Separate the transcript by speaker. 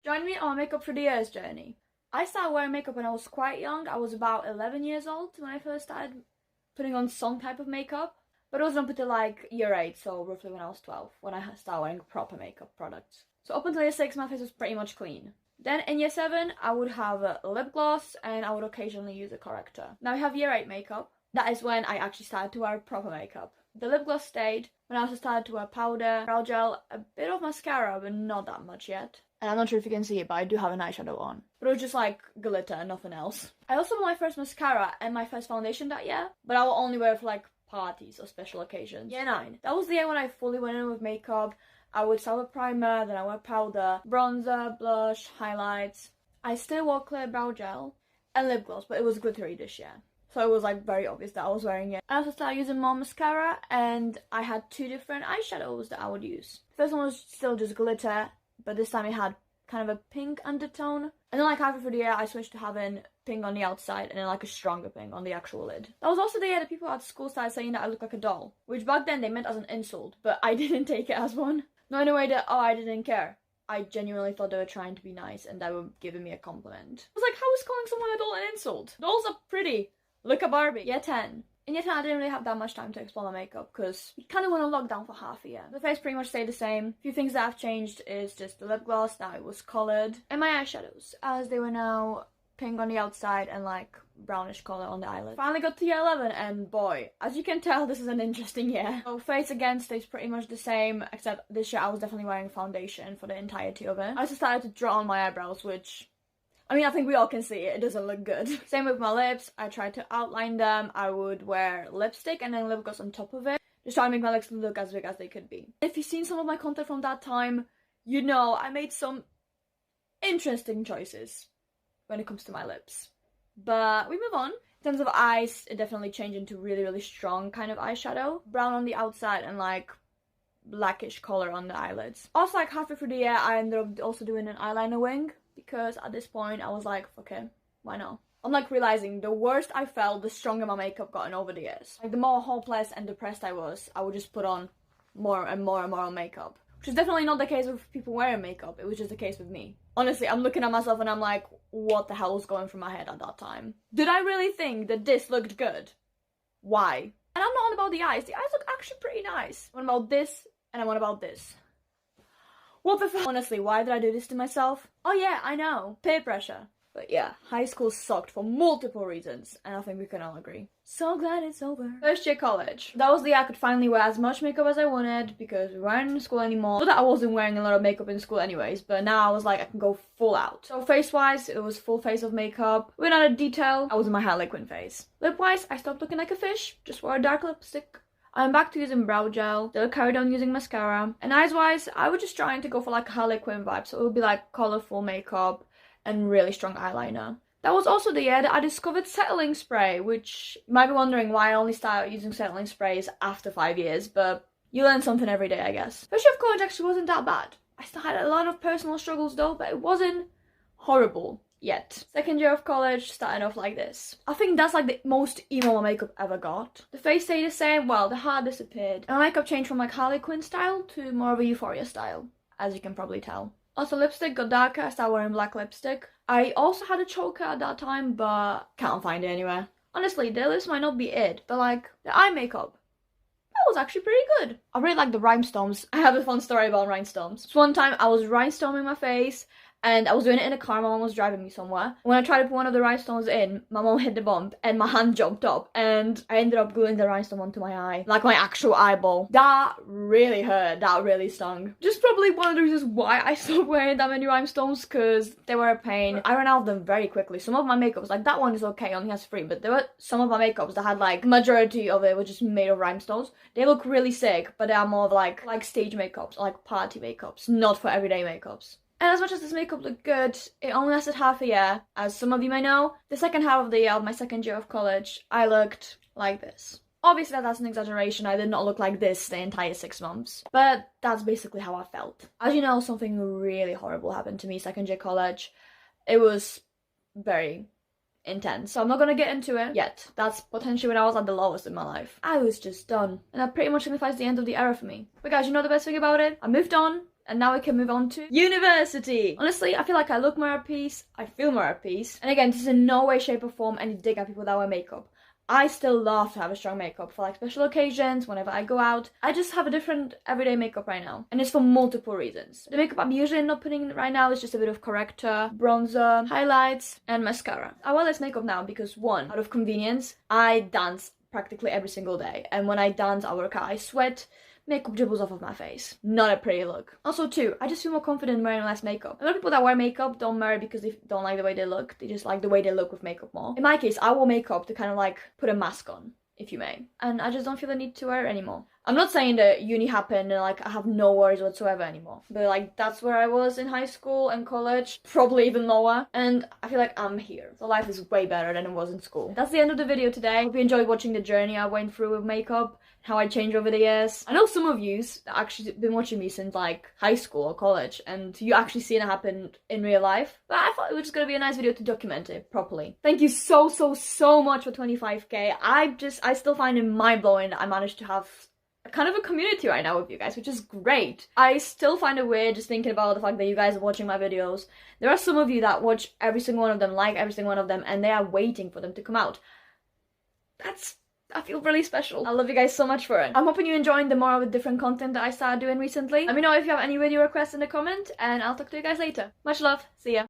Speaker 1: Join me on my makeup for the years journey. I started wearing makeup when I was quite young. I was about 11 years old when I first started putting on some type of makeup. But it wasn't up until like year 8, so roughly when I was 12, when I started wearing proper makeup products. So up until year 6, my face was pretty much clean. Then in year 7, I would have a lip gloss and I would occasionally use a corrector. Now we have year 8 makeup. That is when I actually started to wear proper makeup. The lip gloss stayed. When I also started to wear powder, brow gel, a bit of mascara, but not that much yet. And I'm not sure if you can see it, but I do have an eyeshadow on. But it was just like glitter, nothing else. I also bought my first mascara and my first foundation that year, but I will only wear it for like parties or special occasions. Year 9. That was the year when I fully went in with makeup. I would start with primer, then I wear powder, bronzer, blush, highlights. I still wore clear brow gel and lip gloss, but it was glittery this year. So it was like very obvious that I was wearing it. I also started using more mascara and I had 2 different eyeshadows that I would use. The first one was still just glitter, but this time it had kind of a pink undertone. And then like halfway through the year I switched to having pink on the outside and then like a stronger pink on the actual lid. That was also the year that people at school started saying that I look like a doll, which back then they meant as an insult, but I didn't take it as one. Not in a way that, oh, I didn't care. I genuinely thought they were trying to be nice and they were giving me a compliment. I was like, how is calling someone a doll an insult? Dolls are pretty. Look at Barbie. Year 10. In year 10, I didn't really have that much time to explore my makeup because we kind of went on lockdown for half a year. The face pretty much stayed the same. A few things that have changed is just the lip gloss, now it was coloured. And my eyeshadows, as they were now pink on the outside and like brownish colour on the eyelid. Finally got to year 11 and boy, as you can tell, this is an interesting year. So face again stays pretty much the same, except this year I was definitely wearing foundation for the entirety of it. I also started to draw on my eyebrows, which, I mean, I think we all can see it. It doesn't look good. Same with my lips. I tried to outline them. I would wear lipstick and then lip gloss on top of it. Just trying to make my lips look as big as they could be. If you've seen some of my content from that time, you know I made some interesting choices when it comes to my lips. But we move on. In terms of eyes, it definitely changed into really, really strong kind of eyeshadow. Brown on the outside and like blackish color on the eyelids. Also, like halfway through the year, I ended up also doing an eyeliner wing. Because at this point I was like, okay, why not? I'm like realizing the worse I felt, the stronger my makeup gotten over the years. Like the more hopeless and depressed I was, I would just put on more and more and more makeup. Which is definitely not the case with people wearing makeup, it was just the case with me. Honestly, I'm looking at myself and I'm like, what the hell was going through my head at that time? Did I really think that this looked good? Why? And I'm not on about the eyes look actually pretty nice. What about this and what about this? What the fuck? Honestly, why did I do this to myself? Oh yeah, I know. Peer pressure. But yeah, high school sucked for multiple reasons, and I think we can all agree. So glad it's over. First year college. That was the year I could finally wear as much makeup as I wanted, because we weren't in school anymore. Not that I wasn't wearing a lot of makeup in school anyways, but now I was like, I can go full out. So face-wise, it was full face of makeup. Without a detail, I was in my Harlequin phase. Lip-wise, I stopped looking like a fish, just wore a dark lipstick. I'm back to using brow gel, still carried on using mascara. And eyes-wise, I was just trying to go for like a Harlequin vibe, so it would be like colourful makeup and really strong eyeliner. That was also the year that I discovered settling spray, which you might be wondering why I only started using settling sprays after 5 years, but you learn something every day, I guess. First year of college actually wasn't that bad. I still had a lot of personal struggles though, but it wasn't horrible yet. Second year of college started off like this. I think that's like the most emo my makeup ever got. The face stayed the same, well, the hair disappeared. And my makeup changed from like Harlequin style to more of a Euphoria style, as you can probably tell. Also, lipstick got darker. I started wearing black lipstick. I also had a choker at that time, but can't find it anywhere. Honestly, the lips might not be it, but like, the eye makeup, that was actually pretty good. I really like the rhinestones. I have a fun story about rhinestones. So one time I was rhinestoming my face, and I was doing it in a car. My mom was driving me somewhere. When I tried to put one of the rhinestones in, my mom hit the bump and my hand jumped up and I ended up gluing the rhinestone onto my eye, like my actual eyeball. That really hurt. That really stung. Just probably one of the reasons why I stopped wearing that many rhinestones, because they were a pain. I ran out of them very quickly. Some of my makeups, like that one is okay, only has 3, but there were some of my makeups that had like majority of it was just made of rhinestones. They look really sick, but they are more of like stage makeups, like party makeups, not for everyday makeups. And as much as this makeup looked good, it only lasted half a year. As some of you may know, the second half of the year of my second year of college, I looked like this. Obviously that's an exaggeration, I did not look like this the entire 6 months. But that's basically how I felt. As you know, something really horrible happened to me second year college. It was very intense, so I'm not gonna get into it yet. That's potentially when I was at the lowest in my life. I was just done, and that pretty much signifies the end of the era for me. But guys, you know the best thing about it? I moved on, And now we can move on to university. Honestly, I feel like I look more at peace, I feel more at peace. And again, this is in no way, shape or form any dig at people that wear makeup. I still love to have a strong makeup for like special occasions, whenever I go out. I just have a different everyday makeup right now. And it's for multiple reasons. The makeup I'm usually not putting right now is just a bit of corrector, bronzer, highlights, and mascara. I wear this makeup now because one, out of convenience, I dance practically every single day. And when I dance, I work out, I sweat, makeup dribbles off of my face. Not a pretty look. Also two, I just feel more confident wearing less makeup. A lot of people that wear makeup don't wear it because they don't like the way they look. They just like the way they look with makeup more. In my case, I wore makeup to kind of like put a mask on, if you may. And I just don't feel the need to wear it anymore. I'm not saying that uni happened and like I have no worries whatsoever anymore. But like that's where I was in high school and college, probably even lower. And I feel like I'm here. So life is way better than it was in school. That's the end of the video today. Hope you enjoyed watching the journey I went through with makeup, how I changed over the years. I know some of you's actually been watching me since like high school or college and you actually seen it happen in real life. But I thought it was just gonna be a nice video to document it properly. Thank you so much for 25k. I still find it mind-blowing that I managed to have kind of a community right now with you guys, which is great. I still find it weird just thinking about the fact that you guys are watching my videos. There are some of you that watch every single one of them, like every single one of them, and they are waiting for them to come out. I feel really special. I love you guys so much for it. I'm hoping you're enjoying the more of the different content that I started doing recently. Let me know if you have any video requests in the comment, and I'll talk to you guys later. Much love. See ya.